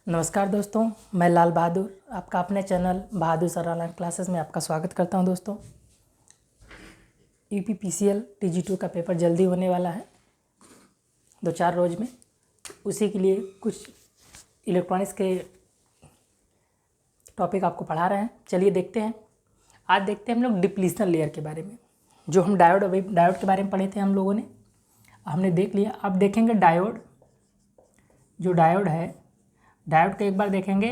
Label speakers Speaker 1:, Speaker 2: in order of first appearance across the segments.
Speaker 1: नमस्कार दोस्तों, मैं लाल बहादुर आपका अपने चैनल बहादुर सर ऑनलाइन क्लासेस में आपका स्वागत करता हूं। दोस्तों, यूपीपीसीएल TG2 का पेपर जल्दी होने वाला है 2-4 रोज में। उसी के लिए कुछ इलेक्ट्रॉनिक्स के टॉपिक आपको पढ़ा रहे हैं। चलिए देखते हैं। आज देखते हैं हम लोग डिप्लीशन लेयर के बारे में। जो हम डायोड के बारे में पढ़े थे हम लोगों ने, हमने देख लिया। अब देखेंगे डायोड। जो डायोड है, डायोड को एक बार देखेंगे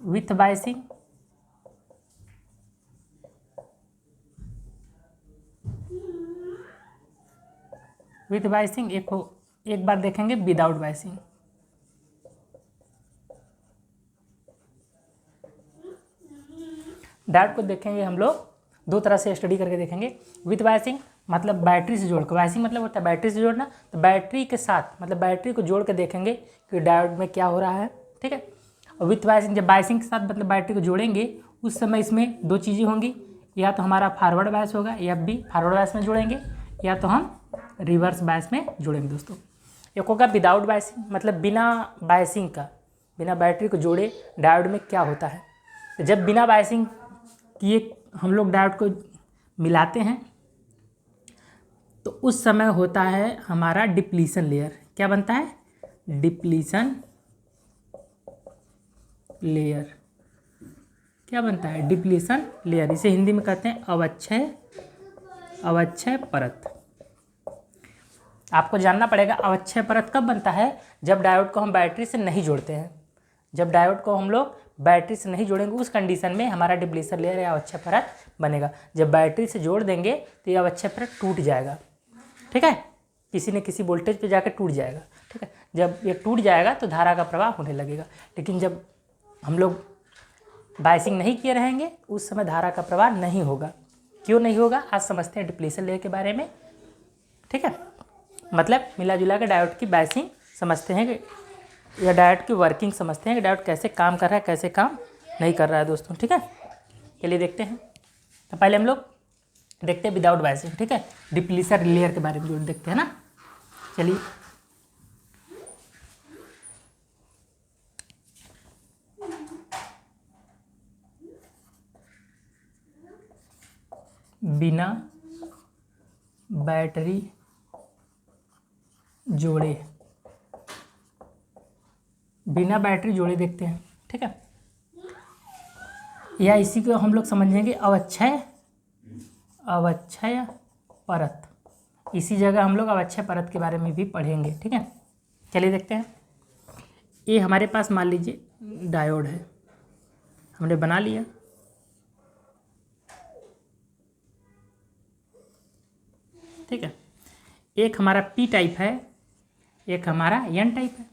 Speaker 1: विथ बायसिंग, एक बार देखेंगे विदाउट बायसिंग। डायोड को देखेंगे हम लोग दो तरह से स्टडी करके देखेंगे। विथ बायसिंग मतलब बैटरी से जोड़ कर, बायसिंग मतलब होता है बैटरी से जोड़ना, तो बैटरी के साथ मतलब बैटरी को जोड़ के देखेंगे कि डायोड में क्या हो रहा है। ठीक है। और विथ बायसिंग, जब बायसिंग के साथ मतलब बैटरी को जोड़ेंगे उस समय इसमें दो चीज़ें होंगी, या तो हमारा फॉरवर्ड बायस होगा, या भी फॉरवर्ड बायस में जोड़ेंगे, या तो हम रिवर्स बायस में जोड़ेंगे। दोस्तों, एक होगा विदाउट बायसिंग मतलब बिना बायसिंग का, बिना बैटरी को जोड़े डायोड में क्या होता है। तो जब बिना बायसिंग किए हम लोग डायोड को मिलाते हैं तो उस समय होता है हमारा डिप्लीशन लेयर। क्या बनता है? Depletion layer. क्या बनता है? Depletion layer. इसे हिंदी में कहते हैं अवक्षय परत। आपको जानना पड़ेगा अवक्षय परत कब बनता है? जब डायोड को हम बैटरी से नहीं जोड़ते हैं। जब डायोड को हम लोग बैटरी से नहीं जोड़ेंगे उस कंडीशन में हमारा डिप्लीशन लेयर या अवक्षय परत बनेगा। जब बैटरी से जोड़ देंगे तो यह अवक्षय परत टूट जाएगा। ठीक है, किसी न किसी वोल्टेज पे जाकर टूट जाएगा। ठीक है, जब ये टूट जाएगा तो धारा का प्रवाह होने लगेगा। लेकिन जब हम लोग बायसिंग नहीं किए रहेंगे उस समय धारा का प्रवाह नहीं होगा। क्यों नहीं होगा, आज समझते हैं डिप्लीशन लेयर के बारे में। ठीक है, मतलब मिला जुला के डायोड की बायसिंग समझते हैं या डायोड की वर्किंग समझते हैं कि डायोड कैसे काम कर रहा है, कैसे काम नहीं कर रहा है। दोस्तों, ठीक है, चलिए देखते हैं। तो पहले हम लोग देखते हैं विदाउट बायसिंग। ठीक है, डिप्लीशन लेयर के बारे में जो देखते हैं ना। चलिए, बिना बैटरी जोड़े, बिना बैटरी जोड़े देखते हैं। ठीक है, या इसी को हम लोग समझेंगे अवक्षय परत। इसी जगह हम लोग अवक्षय परत के बारे में भी पढ़ेंगे। ठीक है, चलिए देखते हैं। ये हमारे पास मान लीजिए डायोड है, हमने बना लिया। ठीक है, एक हमारा पी टाइप है, एक हमारा एन टाइप है।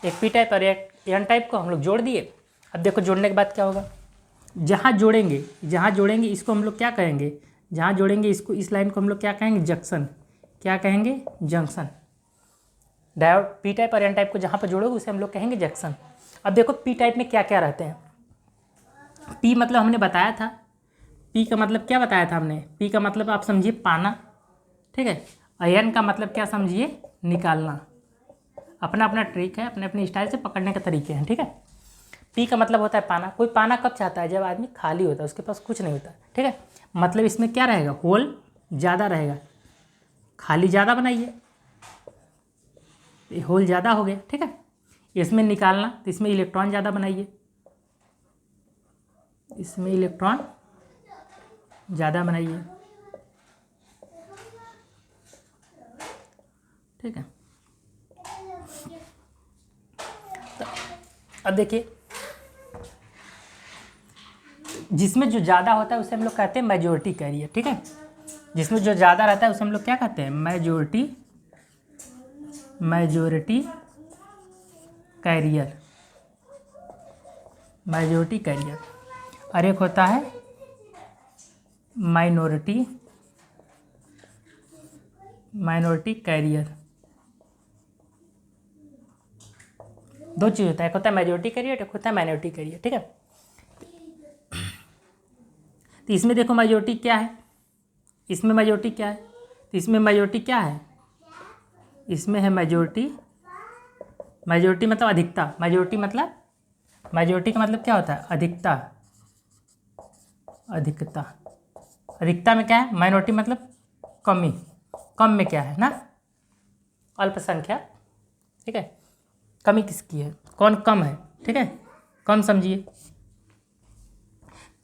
Speaker 1: एक पी टाइप और एक एन टाइप को हम लोग जोड़ दिए। अब देखो जोड़ने के बाद क्या होगा। जहाँ जोड़ेंगे इसको हम लोग क्या कहेंगे? जहाँ जोड़ेंगे इसको, इस लाइन को हम लोग क्या कहेंगे? जंक्शन। क्या कहेंगे? जंक्शन। डायोड पी टाइप और एन टाइप को जहाँ पर जोड़ोगे उसे हम लोग कहेंगे जंक्शन। अब देखो पी टाइप में क्या क्या रहते हैं। पी मतलब हमने बताया था, पी का मतलब क्या बताया था हमने? पी का मतलब आप समझिए पाना। ठीक है, और एन का मतलब क्या समझिए? निकालना। अपना अपना ट्रिक है, अपने अपने स्टाइल से पकड़ने के तरीके हैं। ठीक है, पी का मतलब होता है पाना। कोई पाना कब चाहता है? जब आदमी खाली होता है, उसके पास कुछ नहीं होता। ठीक है, मतलब इसमें क्या रहेगा? होल ज़्यादा रहेगा। खाली ज़्यादा बनाइए, होल ज़्यादा हो गए। ठीक है, इसमें निकालना तो इसमें इलेक्ट्रॉन ज़्यादा बनाइए, इसमें इलेक्ट्रॉन ज़्यादा बनाइए। ठीक है, तो अब देखिए, जिसमें जो ज़्यादा होता है उसे हम लोग कहते हैं मेजॉरिटी कैरियर। ठीक है, जिसमें जो ज़्यादा रहता है उसे हम लोग क्या कहते हैं? Majority carrier. Majority carrier. और एक होता है माइनॉरिटी कैरियर। दो चीज़ होता है, एक होता है मेजॉरिटी कैरियर, एक होता है माइनॉरिटी कैरियर। ठीक है, तो इसमें देखो मेजॉरिटी क्या है, इसमें मेजॉरिटी क्या है, तो इसमें मेजॉरिटी क्या है? इसमें है मेजॉरिटी मेजोरिटी मतलब अधिकता, मेजोरिटी का मतलब क्या होता है? अधिकता। अधिकता, अधिकता में क्या है? माइनॉरिटी मतलब कमी, कम में क्या है ना? अल्पसंख्यक, ठीक है। कमी किसकी है? कौन कम है, ठीक है, कम समझिए।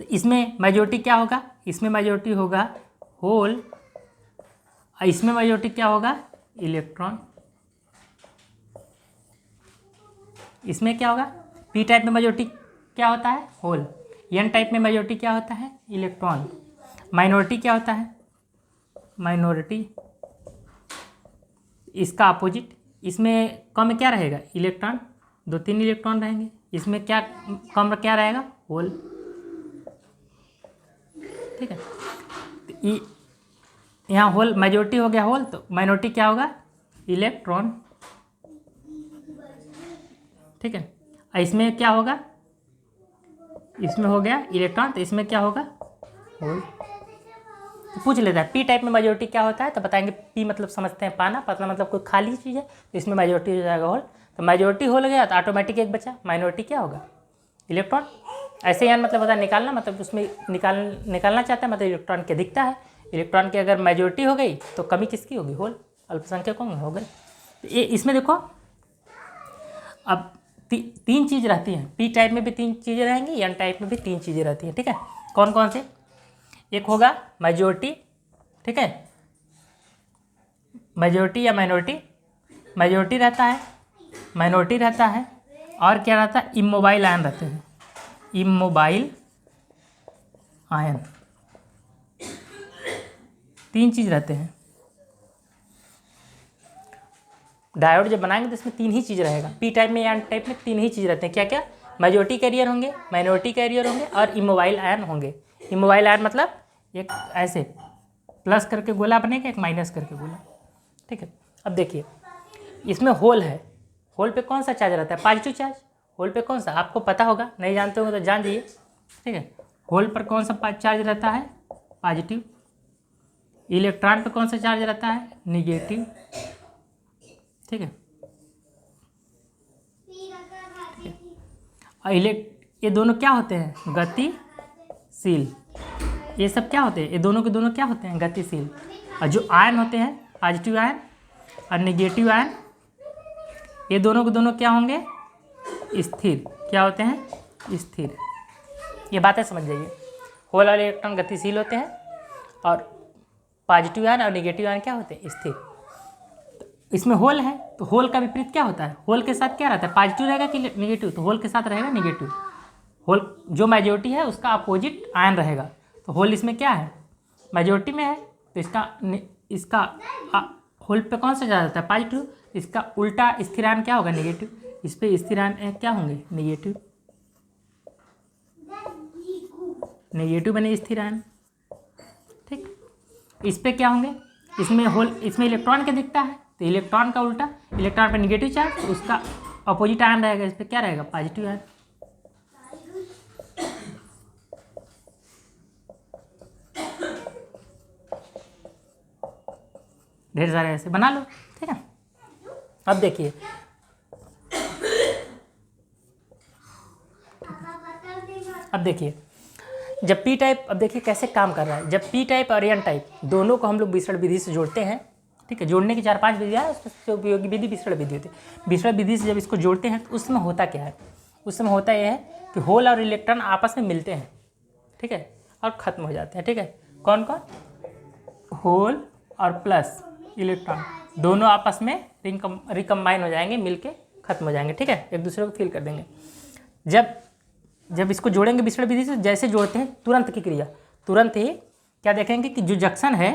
Speaker 1: तो इसमें मेजोरिटी क्या होगा? इसमें मेजोरिटी होगा होल, इसमें मेजोरिटी क्या होगा? इलेक्ट्रॉन। इसमें क्या होगा? पी टाइप में मेजोरिटी क्या होता है? होल। एन टाइप में मेजोरिटी क्या होता है? इलेक्ट्रॉन। माइनॉरिटी क्या होता है? माइनॉरिटी इसका अपोजिट। इसमें कम क्या रहेगा? इलेक्ट्रॉन, 2-3 इलेक्ट्रॉन रहेंगे। इसमें क्या कम क्या रहेगा? होल, ठीक है। तो यहाँ होल मेजोरिटी हो गया होल, तो माइनॉरिटी क्या होगा? इलेक्ट्रॉन, ठीक है। और इसमें क्या होगा? इसमें हो गया इलेक्ट्रॉन, तो इसमें क्या होगा? होल। तो पूछ लेता है पी टाइप में मेजोरिटी क्या होता है, तो बताएंगे पी मतलब समझते हैं पाना, पतला मतलब कोई खाली चीज़ है, तो इसमें मेजोरिटी हो जाएगा होल। तो मेजोरिटी होल गया तो ऑटोमेटिक एक बचा, माइनॉरिटी क्या होगा? इलेक्ट्रॉन। ऐसे यार मतलब होता है निकालना, मतलब उसमें निकालना चाहता है, मतलब इलेक्ट्रॉन की अधिकता है। इलेक्ट्रॉन की अगर मेजोरिटी हो गई तो कमी किसकी होगी? होल, अल्पसंख्यक हो गए। तो ये इसमें देखो अब तीन चीज़ रहती हैं, पी टाइप में भी 3 चीज़ें रहेंगी, एन टाइप में भी 3 चीज़ें रहती हैं, ठीक है। कौन कौन से? एक होगा मेजोरिटी, ठीक है, मेजोरिटी या माइनॉरिटी। मेजोरिटी रहता है, माइनॉरिटी रहता है, और क्या रहता है? इमोबाइल आयन रहते हैं, इमोबाइल आयन। 3 चीज़ रहते हैं। डायोड जब बनाएंगे तो इसमें 3 ही चीज़ रहेगा। पी टाइप में या एन टाइप में 3 ही चीज़ रहते हैं। क्या क्या? मेजोरिटी कैरियर होंगे, माइनॉरिटी कैरियर होंगे, और इमोबाइल आयन होंगे। इमोबाइल आयन मतलब एक ऐसे प्लस करके गोला बनेगा, एक माइनस करके गोला, ठीक है। अब देखिए इसमें होल है, होल पे कौन सा चार्ज रहता है? Positive charge. होल पे कौन सा? आपको पता होगा, नहीं जानते होंगे तो जान जाइए, ठीक है। होल पर कौन सा चार्ज रहता है? पॉजिटिव। इलेक्ट्रॉन पे कौन सा चार्ज रहता है? निगेटिव, ठीक है। और ये दोनों क्या होते हैं? गतिशील। ये सब क्या होते हैं? ये दोनों के दोनों क्या होते हैं? गतिशील। और जो आयन होते हैं, पॉजिटिव आयन और नेगेटिव आयन, ये दोनों के दोनों क्या होंगे? स्थिर। क्या होते हैं? स्थिर। ये बातें समझ जाइए। होल और इलेक्ट्रॉन गतिशील होते हैं, और पॉजिटिव आयन और नेगेटिव आयन क्या होते हैं? स्थिर। इसमें होल है, तो होल का विपरीत क्या होता है? होल के साथ क्या रहता है? पॉजिटिव रहेगा कि नेगेटिव? तो होल के साथ रहेगा नेगेटिव। होल जो मेजोरिटी है उसका अपोजिट आयन रहेगा। तो होल इसमें क्या है? मेजोरिटी में है, तो इसका होल पे कौन सा ज़्यादा रहता है? पॉजिटिव। इसका उल्टा स्थिरांक क्या होगा? नेगेटिव। इस पे स्थिरांक क्या होंगे? नेगेटिव। नेगेटिव बने स्थिरांक, ठीक। इस पे क्या होंगे? इसमें होल, इसमें इलेक्ट्रॉन क्या दिखता है, तो इलेक्ट्रॉन का उल्टा, इलेक्ट्रॉन पे नेगेटिव चार्ज, उसका अपोजिट आयन रहेगा। इस पे क्या रहेगा? Positive ion. ढेर सारे ऐसे बना लो, ठीक है। अब देखिए जब पी टाइप, अब देखिए कैसे काम कर रहा है। जब पी टाइप और एन टाइप दोनों को हम लोग विसरण विधि से जोड़ते हैं, ठीक है। जोड़ने की 4-5 विधियाँ हैं, उसमें उपयोगी विधि विसरण विधि होती है। विसरण विधि से जब इसको जोड़ते हैं तो उस समय होता क्या है? उस समय होता यह है कि होल और इलेक्ट्रॉन आपस में मिलते हैं, ठीक है, और ख़त्म हो जाते हैं, ठीक है। कौन कौन? होल और प्लस इलेक्ट्रॉन दोनों आपस में रिकम्बाइन हो जाएंगे, मिलके ख़त्म हो जाएंगे, ठीक है, एक दूसरे को फिल कर देंगे। जब इसको जोड़ेंगे विसरण विधि से, जैसे जोड़ते हैं तुरंत की क्रिया, तुरंत ही क्या देखेंगे कि जो जंक्शन है,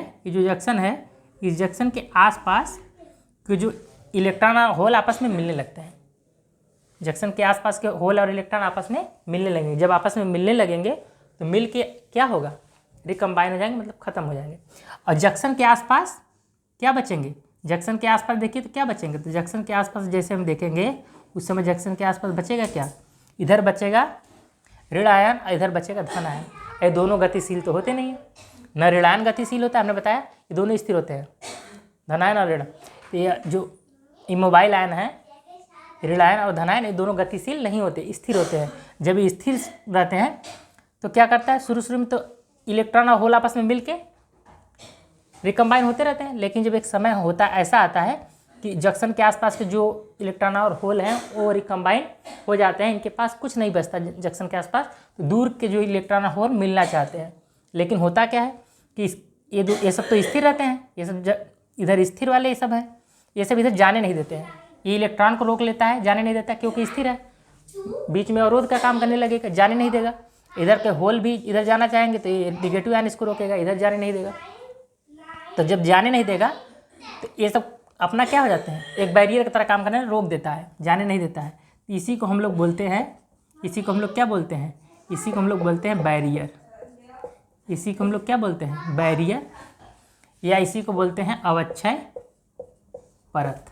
Speaker 1: इस जंक्शन के आसपास के जो इलेक्ट्रॉन और होल आपस में मिलने लगते हैं। जंक्शन के आसपास के होल और इलेक्ट्रॉन आपस में मिलने लगेंगे। जब आपस में मिलने लगेंगे तो मिल के क्या होगा? रिकम्बाइन हो जाएंगे, मतलब ख़त्म हो जाएंगे। और जंक्शन के आसपास क्या बचेंगे? जंक्शन के आसपास देखिए तो क्या बचेंगे? तो जंक्शन के आसपास जैसे हम देखेंगे उस समय जंक्शन के आसपास बचेगा क्या? इधर बचेगा ऋण आयन और इधर बचेगा धन आयन। ये दोनों गतिशील तो होते नहीं है, न ऋण आयन गतिशील होता है, हमने बताया, ये दोनों स्थिर होते हैं, धन आयन और ऋण। तो ये जो इमोबाइल आयन है, ऋण आयन और धन आयन ये दोनों गतिशील नहीं होते, स्थिर होते हैं। जब ये स्थिर रहते हैं तो क्या करता है, शुरू में तो इलेक्ट्रॉन और होल आपस में मिलके रिकम्बाइन होते रहते हैं, लेकिन जब एक समय होता ऐसा आता है कि जंक्शन के आसपास के जो इलेक्ट्रॉन और होल हैं वो रिकम्बाइन हो जाते हैं, इनके पास कुछ नहीं बचता जंक्शन के आसपास, तो दूर के जो इलेक्ट्रॉन और होल मिलना चाहते हैं। लेकिन होता क्या है कि ये सब तो स्थिर रहते हैं, ये सब इधर स्थिर वाले ये सब हैं, ये सब इधर जाने नहीं देते हैं। ये इलेक्ट्रॉन को रोक लेता है, जाने नहीं देता क्योंकि स्थिर है, बीच में अवरोध का काम करने लगेगा, जाने नहीं देगा। इधर के होल भी इधर जाना चाहेंगे तो ये निगेटिव आयन इसको रोकेगा, इधर जाने नहीं देगा। तो जब जाने नहीं देगा तो ये सब अपना क्या हो जाते हैं, एक बैरियर की तरह काम करने रोक देता है, जाने नहीं देता है। इसी को हम लोग बोलते हैं, इसी को हम लोग क्या बोलते हैं, इसी को हम लोग बोलते हैं बैरियर। इसी को हम लोग क्या बोलते हैं, बैरियर, या इसी को बोलते हैं अवक्षय परत।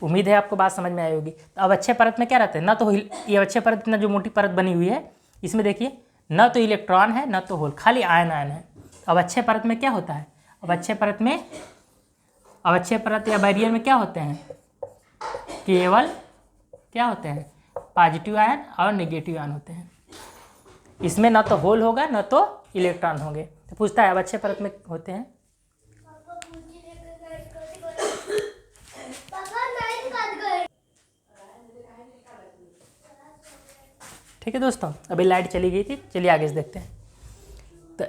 Speaker 1: उम्मीद है आपको बात समझ में आई होगी। तो अवक्षय परत में क्या रहता है, ना तो ये अवक्षय परत इतना जो मोटी परत बनी हुई है, इसमें देखिए न तो इलेक्ट्रॉन है न तो होल, खाली आयन आयन है। अवक्षय परत में क्या होता है, अवक्षय परत या बैरियर में क्या होते हैं, केवल क्या होते हैं, पॉजिटिव आयन और नेगेटिव आयन होते हैं। इसमें न तो होल होगा न तो इलेक्ट्रॉन होंगे। तो पूछता है अवक्षय परत में होते हैं। ठीक है दोस्तों, अभी लाइट चली गई थी, चलिए आगे से देखते हैं। तो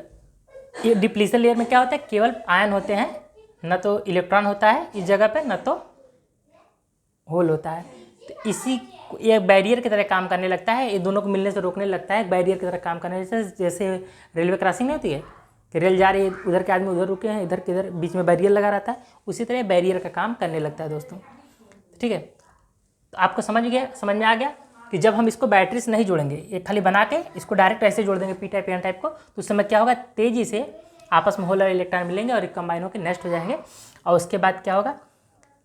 Speaker 1: ये डिप्लीशन लेयर में क्या होता है, केवल आयन होते हैं, न तो इलेक्ट्रॉन होता है इस जगह पे, न तो होल होता है। तो इसी ये बैरियर की तरह काम करने लगता है, ये दोनों को मिलने से रोकने लगता है, बैरियर की तरह काम करने से। जैसे रेलवे क्रॉसिंग नहीं होती है कि रेल जा रही है, उधर के आदमी उधर रुके हैं, इधर के इधर बीच में बैरियर लगा रहता है, उसी तरह बैरियर का काम करने लगता है दोस्तों। ठीक है, तो आपको समझ में आ गया कि जब हम इसको बैटरी से नहीं जोड़ेंगे, ये खाली बना के इसको डायरेक्ट ऐसे जोड़ देंगे पी टाइप एन टाइप को, तो उस समय क्या होगा, तेज़ी से आपस में होल और इलेक्ट्रॉन मिलेंगे और रिकम्बाइन होकर नेस्ट हो जाएंगे। और उसके बाद क्या होगा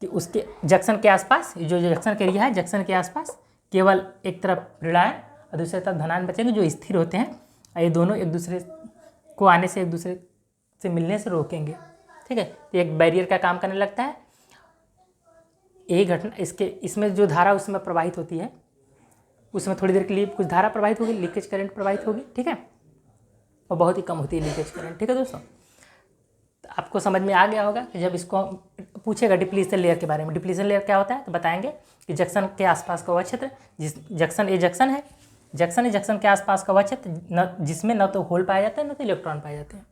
Speaker 1: कि उसके जंक्शन के आसपास, जो जंक्शन का एरिया है, जंक्शन के आसपास केवल एक तरफ ऋण आयन और दूसरी तरफ धन आयन बचेंगे जो स्थिर होते हैं, और ये दोनों एक दूसरे को आने से, एक दूसरे से मिलने से रोकेंगे। ठीक है, तो एक बैरियर का काम करने लगता है। यही घटना इसमें जो धारा उसमें प्रवाहित होती है, उसमें थोड़ी देर के लिए कुछ धारा प्रवाहित होगी, लीकेज करंट प्रवाहित होगी। ठीक है, और बहुत ही कम होती है लीकेज करंट। ठीक है दोस्तों, तो आपको समझ में आ गया होगा कि जब इसको पूछेगा डिप्लीशन लेयर के बारे में, डिप्लीशन लेयर क्या होता है, तो बताएंगे कि जंक्शन के आसपास का वह क्षेत्र, जंक्शन के आसपास का वह क्षेत्र जिसमें न तो होल पाए जाते हैं न तो इलेक्ट्रॉन पाए जाते हैं।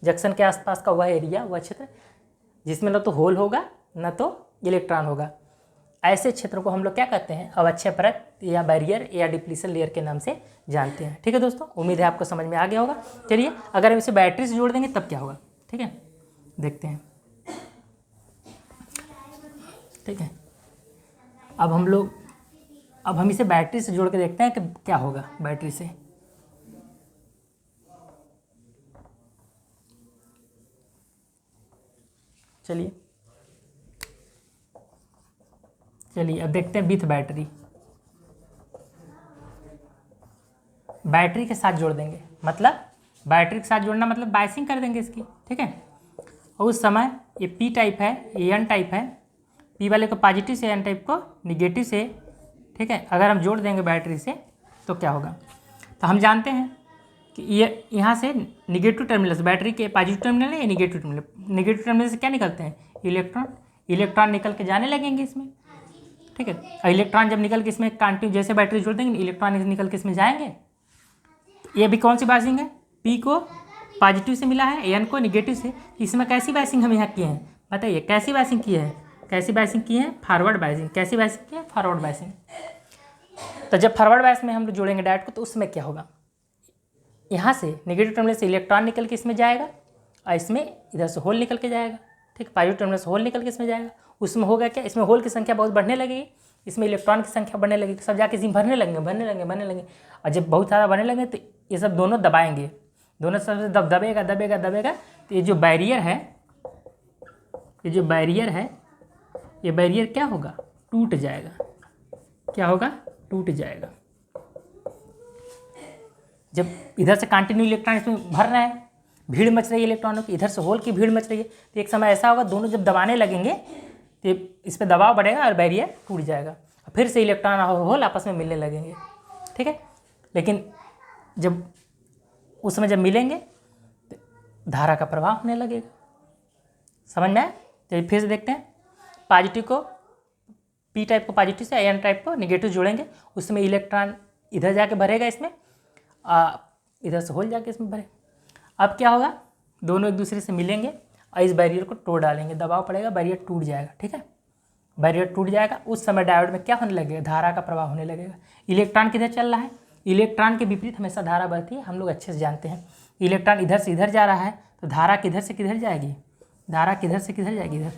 Speaker 1: जंक्शन के आसपास का वह एरिया, वह क्षेत्र जिसमें न तो होल होगा न तो इलेक्ट्रॉन होगा, ऐसे क्षेत्रों को हम लोग क्या कहते हैं, अवक्षय परत या बैरियर या डिप्लीशन लेयर के नाम से जानते हैं। ठीक है दोस्तों, उम्मीद है आपको समझ में आ गया होगा। चलिए, अगर हम इसे बैटरी से जोड़ देंगे तब क्या होगा, ठीक है, देखते हैं। ठीक है, अब हम इसे बैटरी से जोड़ के देखते हैं कि क्या होगा बैटरी से। चलिए अब देखते हैं विथ बैटरी के साथ जोड़ देंगे, मतलब बैटरी के साथ जोड़ना मतलब बायसिंग कर देंगे इसकी। ठीक है, और उस समय ये पी टाइप है, ये एन टाइप है, पी वाले को पॉजिटिव से, एन टाइप को निगेटिव से। ठीक है, अगर हम जोड़ देंगे बैटरी से तो क्या होगा, तो हम जानते हैं कि ये यहाँ से निगेटिव टर्मिनल से, बैटरी के पॉजिटिव टर्मिनल है, निगेटिव टर्मिनल से क्या निकलते हैं, इलेक्ट्रॉन निकल के जाने लगेंगे इसमें। ठीक है, और इलेक्ट्रॉन जब निकल के इसमें कंटिन्यू, जैसे बैटरी जोड़ देंगे इलेक्ट्रॉन निकल के इसमें जाएंगे। ये भी कौन सी बायसिंग है, पी को पॉजिटिव से मिला है, एन को निगेटिव से। इसमें कैसी बायसिंग हम यहाँ किए हैं, बताइए कैसी बायसिंग की है, फॉरवर्ड बायसिंग। कैसी बायसिंग की है, फॉरवर्ड बायसिंग। तो जब फॉरवर्ड बायस में हम लोग जोड़ेंगे डायोड को, तो उसमें क्या होगा, यहाँ से नेगेटिव टर्मिनल से इलेक्ट्रॉन निकल के इसमें जाएगा और इसमें इधर से होल निकल के जाएगा। ठीक, पॉजिटिव टर्मिनल से होल निकल के इसमें जाएगा। उसमें होगा क्या, इसमें होल की संख्या बहुत बढ़ने लगेगी, इसमें इलेक्ट्रॉन की संख्या बढ़ने लगेगी, सब जाके इसमें भरने लगेंगे। और जब बहुत ज़्यादा बढ़ने लगे तो ये सब दोनों दबाएंगे, दोनों सबसे दबेगा। तो ये जो बैरियर है, क्या होगा, टूट जाएगा। क्या होगा, टूट जाएगा। जब इधर से कंटिन्यू इलेक्ट्रॉन इसमें भर रहे हैं, भीड़ मच रही है इलेक्ट्रॉनों की, इधर से होल की भीड़ मच रही है, तो एक समय ऐसा होगा दोनों जब दबाने लगेंगे तो इस पर दबाव बढ़ेगा और बैरियर टूट जाएगा, फिर से इलेक्ट्रॉन और होल आपस में मिलने लगेंगे, ठीक है। लेकिन जब उस समय जब मिलेंगे तो धारा का प्रवाह होने लगेगा। समझ में आया? तो फिर से देखते हैं, पॉजिटिव को पी टाइप को पॉजिटिव से एन टाइप को निगेटिव जोड़ेंगे, उस समय इलेक्ट्रॉन इधर जाके भरेगा इसमें, इधर से होल जाके इसमें भरेगा। अब क्या होगा, दोनों एक दूसरे से मिलेंगे और इस बैरियर को तोड़ डालेंगे, दबाव पड़ेगा, बैरियर टूट जाएगा, ठीक है। बैरियर टूट जाएगा, उस समय डायोड में क्या होने लगेगा, धारा का प्रवाह होने लगेगा। इलेक्ट्रॉन किधर चल रहा है, इलेक्ट्रॉन के विपरीत हमेशा धारा बहती है, हम लोग अच्छे से जानते हैं। इलेक्ट्रॉन इधर से इधर जा रहा है तो धारा किधर से किधर जाएगी, धारा किधर से किधर जाएगी, इधर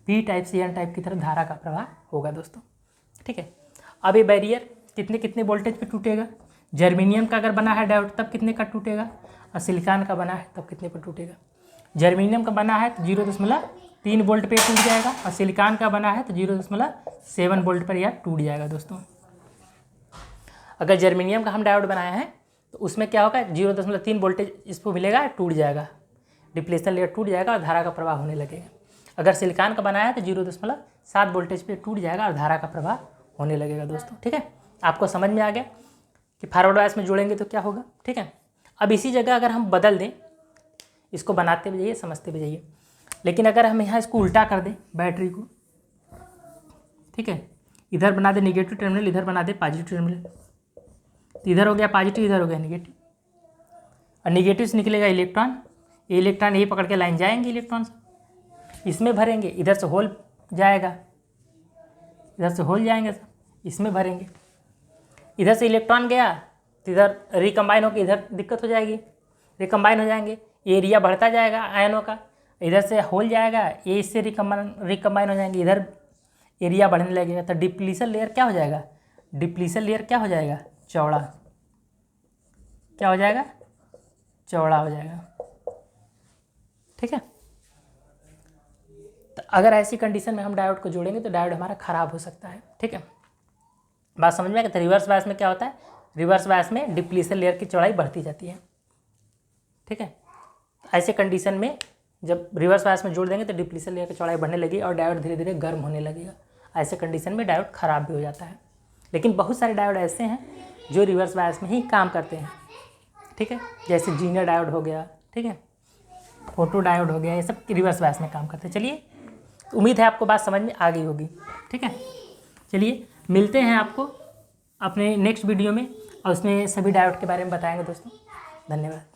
Speaker 1: पी टाइप से एन टाइप की तरफ धारा का प्रवाह होगा दोस्तों, ठीक है। अब ये बैरियर कितने कितने वोल्टेज पे टूटेगा, जर्मेनियम का अगर बना है डायोड तब कितने का टूटेगा, और सिलिकॉन का बना है तब कितने पर टूटेगा। जर्मेनियम का बना है तो 0.3 वोल्ट पे टूट जाएगा, और सिलिकॉन का बना है तो 0.7 वोल्ट पर यह टूट जाएगा दोस्तों। अगर जर्मेनियम का हम डायोड बनाए हैं तो उसमें क्या होगा, 0.3 वोल्टेज इसको मिलेगा, टूट जाएगा, डिप्लेशन लेयर टूट जाएगा और धारा का प्रवाह होने लगेगा। अगर सिलिकॉन का बनाया है तो 0.7 वोल्टेज पे टूट जाएगा और धारा का प्रवाह होने लगेगा दोस्तों, ठीक है। आपको समझ में आ गया कि फॉरवर्ड बायस में जोड़ेंगे तो क्या होगा, ठीक है। अब इसी जगह अगर हम बदल दें, इसको बनाते भी जाइए समझते भी जाइए, लेकिन अगर हम यहाँ इसको उल्टा कर दें बैटरी को, ठीक है, इधर बना दे निगेटिव टर्मिनल, इधर बना दे पॉजिटिव टर्मिनल, तो इधर हो गया पॉजिटिव, इधर हो गया निगेटिव, और निगेटिव से निकलेगा इलेक्ट्रॉन, ये इलेक्ट्रॉन ये पकड़ के लाइन जाएंगे, इलेक्ट्रॉन से इसमें भरेंगे, इधर से होल जाएगा, इधर से होल जाएंगे सब, इसमें भरेंगे, इधर से इलेक्ट्रॉन गया तो इधर रिकम्बाइन होकर इधर दिक्कत हो जाएगी, रिकम्बाइन हो जाएंगे, एरिया बढ़ता जाएगा आयनों का, इधर से होल जाएगा, ये इससे रिकम्बाइन हो जाएंगे, इधर एरिया बढ़ने लगेगा, तो डिप्लीशन लेयर क्या हो जाएगा, डिप्लीशन लेयर क्या हो जाएगा, चौड़ा, क्या हो जाएगा, चौड़ा हो जाएगा, ठीक है। तो अगर ऐसी कंडीशन में हम डायोड को जोड़ेंगे तो डायोड हमारा ख़राब हो सकता है, ठीक है। बात समझ में आ गई। तो रिवर्स बायस में क्या होता है, रिवर्स बायस में डिप्लीशन लेयर की चौड़ाई बढ़ती जाती है, ठीक है। ऐसे कंडीशन में जब रिवर्स बायस में जोड़ देंगे तो डिप्लीशन लेयर की चौड़ाई बढ़ने लगेगी और डायोड धीरे धीरे गर्म होने लगेगा। ऐसे कंडीशन में डायोड ख़राब भी हो जाता है, लेकिन बहुत सारे डायोड ऐसे हैं जो रिवर्स बायस में ही काम करते हैं, ठीक है। जैसे जीनियर डायोड हो गया, ठीक है, फोटो डायोड हो गया, ये सब रिवर्स बायस में काम करते हैं। चलिए, उम्मीद है आपको बात समझ में आ गई होगी, ठीक है। चलिए मिलते हैं आपको अपने नेक्स्ट वीडियो में, और उसमें सभी डायोड के बारे में बताएंगे दोस्तों। धन्यवाद।